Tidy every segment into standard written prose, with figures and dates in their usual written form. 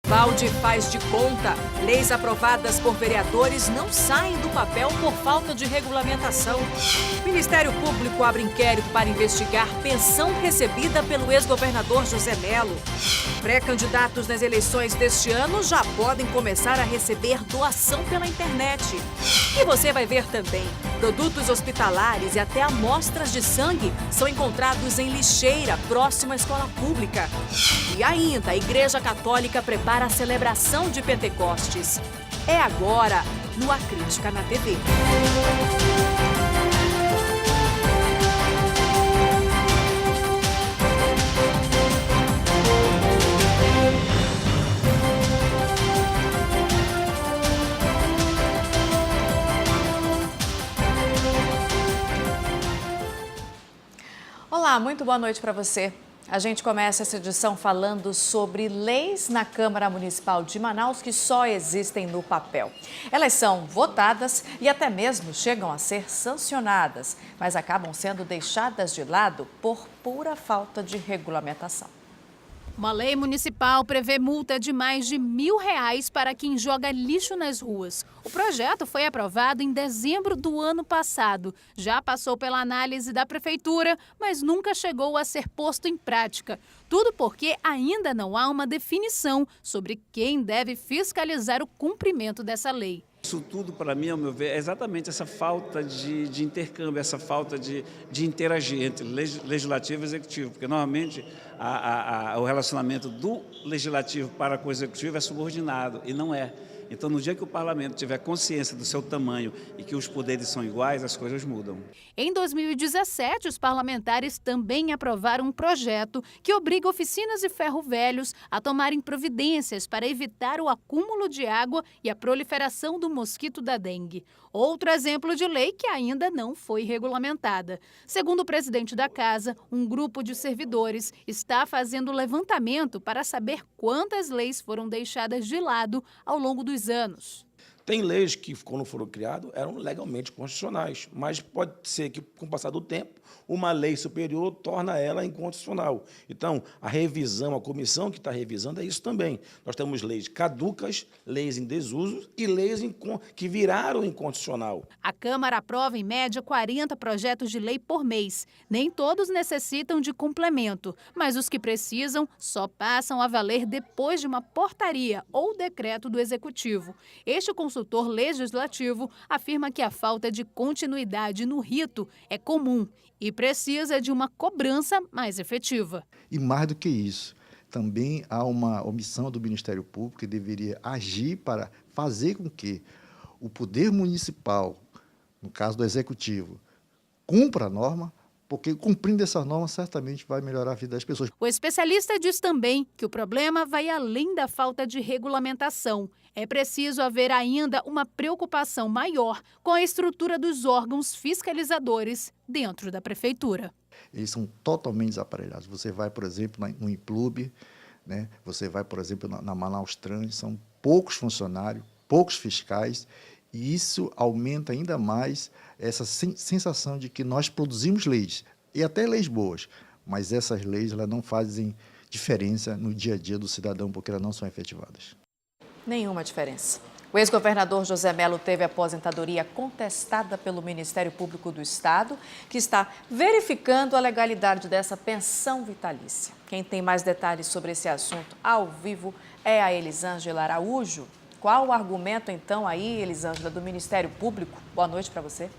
Balde faz de conta. Leis aprovadas por vereadores não saem do papel por falta de regulamentação. Ministério Público abre inquérito para investigar pensão recebida pelo ex-governador José Melo. Pré-candidatos nas eleições deste ano já podem começar a receber doação pela internet. E você vai ver também, produtos hospitalares e até amostras de sangue são encontrados em lixeira próxima à escola pública. E ainda, a Igreja Católica prepara a celebração de Pentecostes. É agora, no A Crítica na TV. Olá, muito boa noite para você. A gente começa essa edição falando sobre leis na Câmara Municipal de Manaus que só existem no papel. Elas são votadas e até mesmo chegam a ser sancionadas, mas acabam sendo deixadas de lado por pura falta de regulamentação. Uma lei municipal prevê multa de mais de R$1.000 para quem joga lixo nas ruas. O projeto foi aprovado em dezembro do ano passado. Já passou pela análise da prefeitura, mas nunca chegou a ser posto em prática. Tudo porque ainda não há uma definição sobre quem deve fiscalizar o cumprimento dessa lei. Isso tudo, para mim, ao meu ver, é exatamente essa falta de intercâmbio, essa falta de interagir entre legislativo e executivo, porque normalmente o relacionamento do legislativo para com o executivo é subordinado, e não é. Então, no dia que o parlamento tiver consciência do seu tamanho e que os poderes são iguais, as coisas mudam. Em 2017, os parlamentares também aprovaram um projeto que obriga oficinas de ferro velhos a tomarem providências para evitar o acúmulo de água e a proliferação do mosquito da dengue. Outro exemplo de lei que ainda não foi regulamentada. Segundo o presidente da casa, um grupo de servidores está fazendo levantamento para saber quantas leis foram deixadas de lado ao longo dos anos. Tem leis que, quando foram criadas, eram legalmente constitucionais, mas pode ser que, com o passar do tempo, uma lei superior torna ela inconstitucional. Então, a revisão, a comissão que está revisando é isso também. Nós temos leis caducas, leis em desuso e leis que viraram inconstitucional. A Câmara aprova, em média, 40 projetos de lei por mês. Nem todos necessitam de complemento, mas os que precisam só passam a valer depois de uma portaria ou decreto do Executivo. Este consultor legislativo afirma que a falta de continuidade no rito é comum e precisa de uma cobrança mais efetiva. E mais do que isso, também há uma omissão do Ministério Público que deveria agir para fazer com que o poder municipal, no caso do Executivo, cumpra a norma, porque cumprindo essa norma certamente vai melhorar a vida das pessoas. O especialista diz também que o problema vai além da falta de regulamentação. É preciso haver ainda uma preocupação maior com a estrutura dos órgãos fiscalizadores dentro da prefeitura. Eles são totalmente desaparelhados. Você vai, por exemplo, no Implube, né? Você vai, por exemplo, na Manaus Trans, são poucos funcionários, poucos fiscais, e isso aumenta ainda mais essa sensação de que nós produzimos leis, e até leis boas, mas essas leis elas não fazem diferença no dia a dia do cidadão, porque elas não são efetivadas. Nenhuma diferença. O ex-governador José Melo teve a aposentadoria contestada pelo Ministério Público do Estado, que está verificando a legalidade dessa pensão vitalícia. Quem tem mais detalhes sobre esse assunto ao vivo é a Elisângela Araújo. Qual o argumento, então, aí, Elisângela, do Ministério Público? Boa noite para você.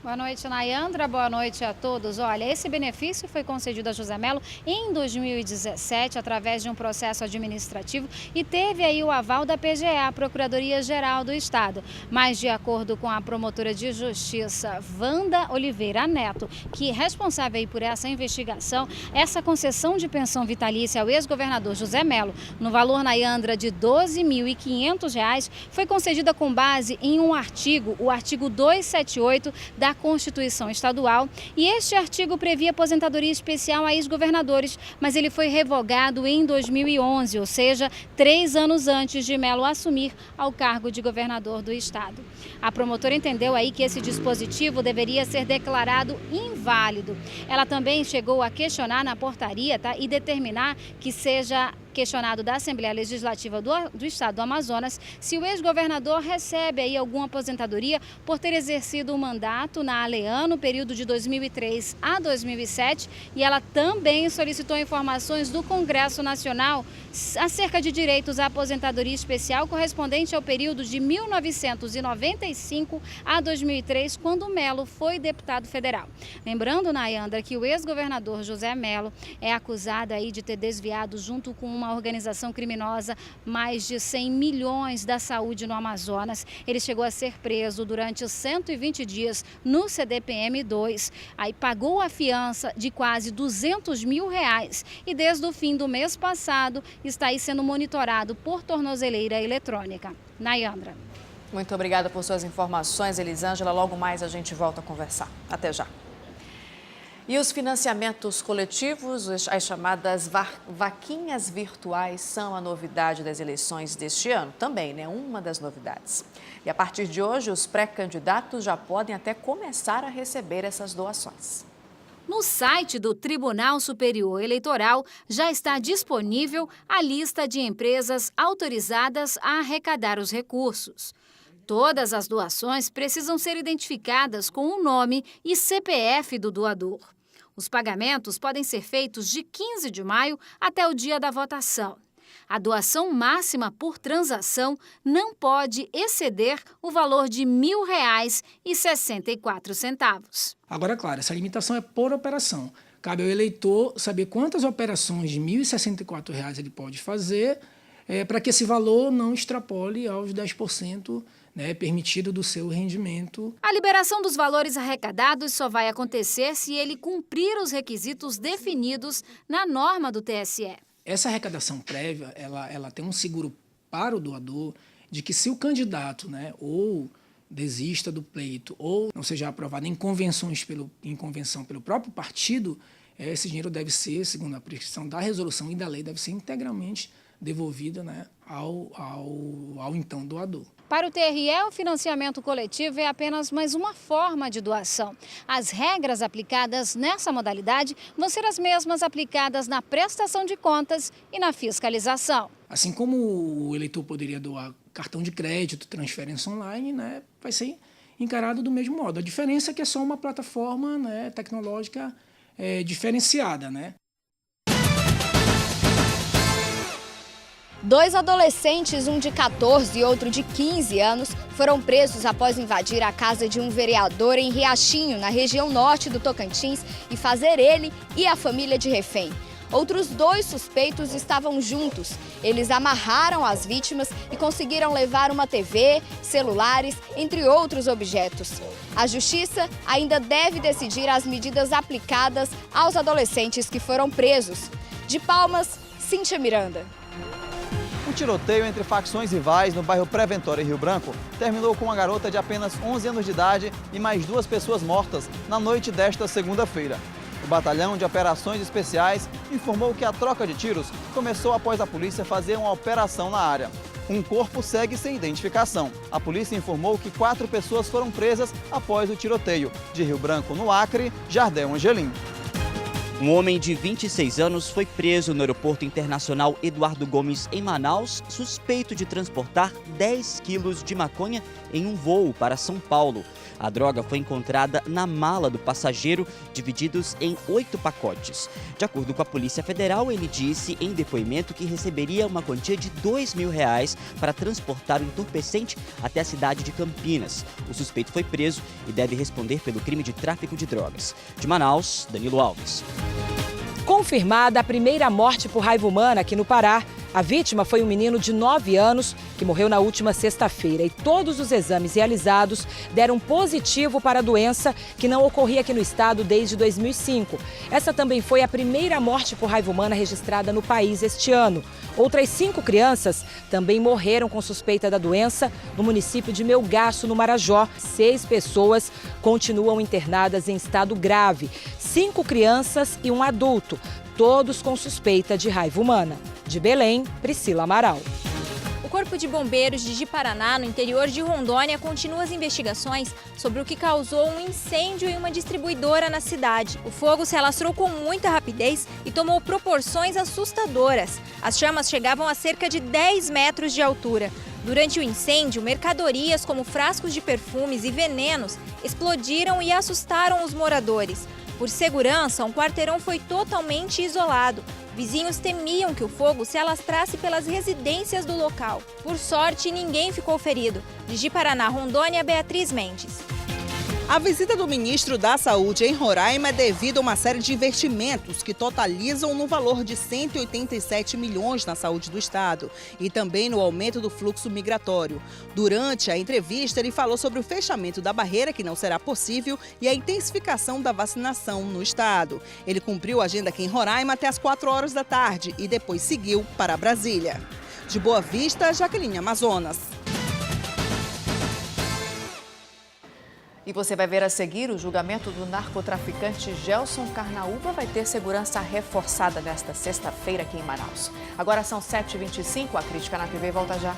Boa noite, Nayandra. Boa noite a todos. Olha, esse benefício foi concedido a José Melo em 2017, através de um processo administrativo, e teve aí o aval da PGA, a Procuradoria-Geral do Estado. Mas, de acordo com a promotora de justiça, Wanda Oliveira Neto, que é responsável aí por essa investigação, essa concessão de pensão vitalícia ao ex-governador José Melo, no valor, Nayandra, de R$ 12.500, foi concedida com base em um artigo, o artigo 278 da Constituição Estadual, e este artigo previa aposentadoria especial a ex-governadores, mas ele foi revogado em 2011, ou seja, 3 anos antes de Melo assumir ao cargo de governador do estado. A promotora entendeu aí que esse dispositivo deveria ser declarado inválido. Ela também chegou a questionar na portaria, e determinar que seja Questionado da Assembleia Legislativa do Estado do Amazonas se o ex-governador recebe aí alguma aposentadoria por ter exercido o mandato na ALEAN no período de 2003 a 2007, e ela também solicitou informações do Congresso Nacional acerca de direitos à aposentadoria especial correspondente ao período de 1995 a 2003, quando Melo foi deputado federal. Lembrando, Nayandra, que o ex-governador José Melo é acusado aí de ter desviado, junto com uma organização criminosa, mais de 100 milhões da saúde no Amazonas. Ele chegou a ser preso durante 120 dias no CDPM-2. Aí pagou a fiança de quase R$200 mil e desde o fim do mês passado está aí sendo monitorado por tornozeleira eletrônica. Nayandra. Muito obrigada por suas informações, Elisângela. Logo mais a gente volta a conversar. Até já. E os financiamentos coletivos, as chamadas vaquinhas virtuais, são a novidade das eleições deste ano. Também, né? Uma das novidades. E a partir de hoje, os pré-candidatos já podem até começar a receber essas doações. No site do Tribunal Superior Eleitoral já está disponível a lista de empresas autorizadas a arrecadar os recursos. Todas as doações precisam ser identificadas com o nome e CPF do doador. Os pagamentos podem ser feitos de 15 de maio até o dia da votação. A doação máxima por transação não pode exceder o valor de R$ 1.000,64. Agora, claro, essa limitação é por operação. Cabe ao eleitor saber quantas operações de R$ 1.064 ele pode fazer para que esse valor não extrapole aos 10%, permitido do seu rendimento. A liberação dos valores arrecadados só vai acontecer se ele cumprir os requisitos definidos na norma do TSE. Essa arrecadação prévia, ela tem um seguro para o doador de que, se o candidato ou desista do pleito ou não seja aprovado em convenção pelo próprio partido, esse dinheiro deve ser, segundo a prescrição da resolução e da lei, deve ser integralmente devolvida ao então doador. Para o TRE, o financiamento coletivo é apenas mais uma forma de doação. As regras aplicadas nessa modalidade vão ser as mesmas aplicadas na prestação de contas e na fiscalização. Assim como o eleitor poderia doar cartão de crédito, transferência online, vai ser encarado do mesmo modo. A diferença é que é só uma plataforma tecnológica diferenciada, Dois adolescentes, um de 14 e outro de 15 anos, foram presos após invadir a casa de um vereador em Riachinho, na região norte do Tocantins, e fazer ele e a família de refém. Outros 2 suspeitos estavam juntos. Eles amarraram as vítimas e conseguiram levar uma TV, celulares, entre outros objetos. A Justiça ainda deve decidir as medidas aplicadas aos adolescentes que foram presos. De Palmas, Cíntia Miranda. Um tiroteio entre facções rivais no bairro Preventório, em Rio Branco, terminou com uma garota de apenas 11 anos de idade e mais 2 pessoas mortas na noite desta segunda-feira. O Batalhão de Operações Especiais informou que a troca de tiros começou após a polícia fazer uma operação na área. Um corpo segue sem identificação. A polícia informou que 4 pessoas foram presas após o tiroteio. De Rio Branco, no Acre, Jardel Angelim. Um homem de 26 anos foi preso no Aeroporto Internacional Eduardo Gomes, em Manaus, suspeito de transportar 10 quilos de maconha em um voo para São Paulo. A droga foi encontrada na mala do passageiro, divididos em 8 pacotes. De acordo com a Polícia Federal, ele disse em depoimento que receberia uma quantia de R$ 2.000 para transportar o entorpecente até a cidade de Campinas. O suspeito foi preso e deve responder pelo crime de tráfico de drogas. De Manaus, Danilo Alves. Confirmada a primeira morte por raiva humana aqui no Pará. A vítima foi um menino de 9 anos que morreu na última sexta-feira e todos os exames realizados deram positivo para a doença, que não ocorria aqui no estado desde 2005. Essa também foi a primeira morte por raiva humana registrada no país este ano. Outras 5 crianças também morreram com suspeita da doença no município de Melgaço, no Marajó. 6 pessoas continuam internadas em estado grave. 5 crianças e um adulto, todos com suspeita de raiva humana. De Belém, Priscila Amaral. O Corpo de Bombeiros de Ji-Paraná, no interior de Rondônia, continua as investigações sobre o que causou um incêndio em uma distribuidora na cidade. O fogo se alastrou com muita rapidez e tomou proporções assustadoras. As chamas chegavam a cerca de 10 metros de altura. Durante o incêndio, mercadorias como frascos de perfumes e venenos explodiram e assustaram os moradores. Por segurança, um quarteirão foi totalmente isolado. Vizinhos temiam que o fogo se alastrasse pelas residências do local. Por sorte, ninguém ficou ferido. De Ji-Paraná, Rondônia, Beatriz Mendes. A visita do ministro da Saúde em Roraima é devido a uma série de investimentos que totalizam no valor de 187 milhões na saúde do estado e também no aumento do fluxo migratório. Durante a entrevista, ele falou sobre o fechamento da barreira, que não será possível, e a intensificação da vacinação no estado. Ele cumpriu a agenda aqui em Roraima até as 4 horas da tarde e depois seguiu para Brasília. De Boa Vista, Jaqueline Amazonas. E você vai ver a seguir: o julgamento do narcotraficante Gelson Carnaúba vai ter segurança reforçada nesta sexta-feira aqui em Manaus. Agora são 7h25, a Crítica na TV volta já.